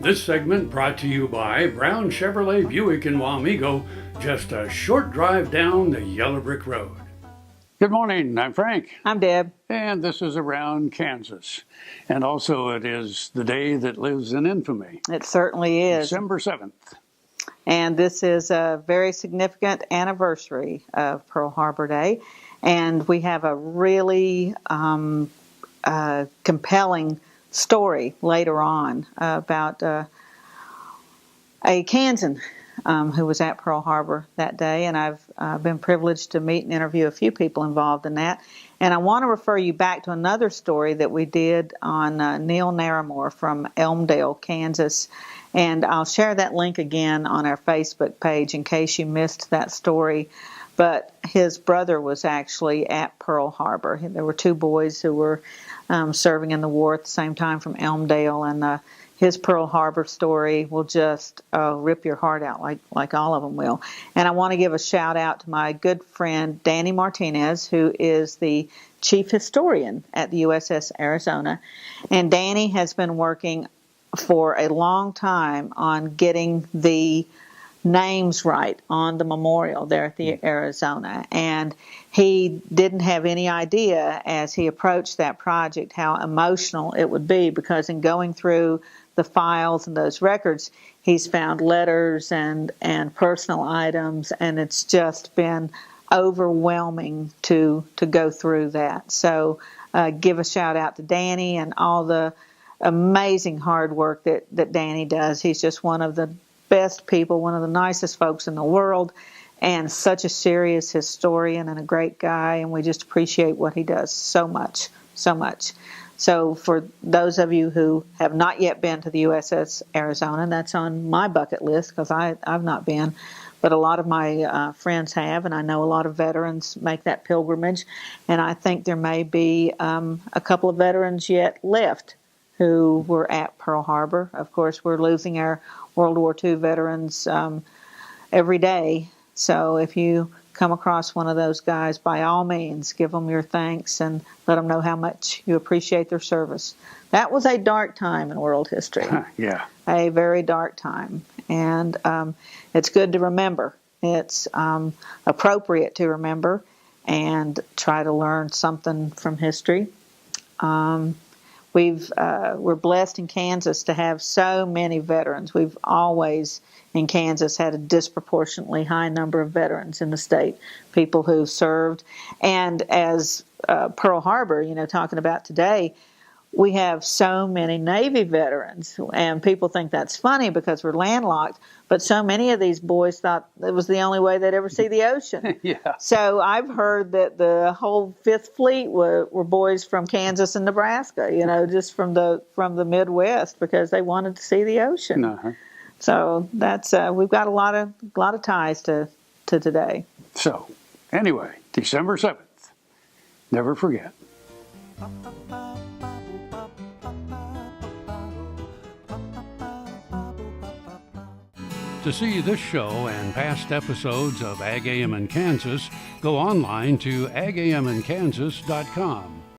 This segment brought to you by Brown Chevrolet Buick in Wamego, just a short drive down the Yellow Brick Road. Good morning, I'm Frank. I'm Deb. And this is Around Kansas. And also it is the day that lives in infamy. It certainly is. December 7th. And this is a very significant anniversary of Pearl Harbor Day. And we have a really compelling story later on about a Kansan who was at Pearl Harbor that day. And I've been privileged to meet and interview a few people involved in that. And I want to refer you back to another story that we did on Neil Naramore from Elmdale, Kansas. And I'll share that link again on our Facebook page in case you missed that story. But his brother was actually at Pearl Harbor. There were two boys who were serving in the war at the same time from Elmdale, and his Pearl Harbor story will just rip your heart out like all of them will. And I want to give a shout out to my good friend Danny Martinez, who is the chief historian at the USS Arizona. And Danny has been working for a long time on getting the names right on the memorial there at the Arizona. And he didn't have any idea as he approached that project how emotional it would be, because in going through the files and those records, he's found letters and personal items, and it's just been overwhelming to go through that. So give a shout out to Danny and all the amazing hard work that Danny does. He's just one of the best people, one of the nicest folks in the world, and such a serious historian and a great guy, and we just appreciate what he does so much, so much. So for those of you who have not yet been to the USS Arizona, that's on my bucket list because I've not been, but a lot of my friends have, and I know a lot of veterans make that pilgrimage, and I think there may be a couple of veterans yet left who were at Pearl Harbor. Of course, we're losing our World War II veterans every day. So if you come across one of those guys, by all means, give them your thanks and let them know how much you appreciate their service. That was a dark time in world history. Yeah. A very dark time. And it's good to remember. It's appropriate to remember and try to learn something from history. We're blessed in Kansas to have so many veterans. We've always in Kansas had a disproportionately high number of veterans in the state, people who served. And as Pearl Harbor, talking about today, we have so many Navy veterans, and people think that's funny because we're landlocked, but so many of these boys thought it was the only way they'd ever see the ocean. Yeah. So I've heard that the whole Fifth Fleet were boys from Kansas and Nebraska, just from the Midwest, because they wanted to see the ocean. Uh-huh. So that's we've got a lot of ties to today. So anyway, December 7th, never forget. To see this show and past episodes of Ag AM in Kansas, go online to agamandkansas.com.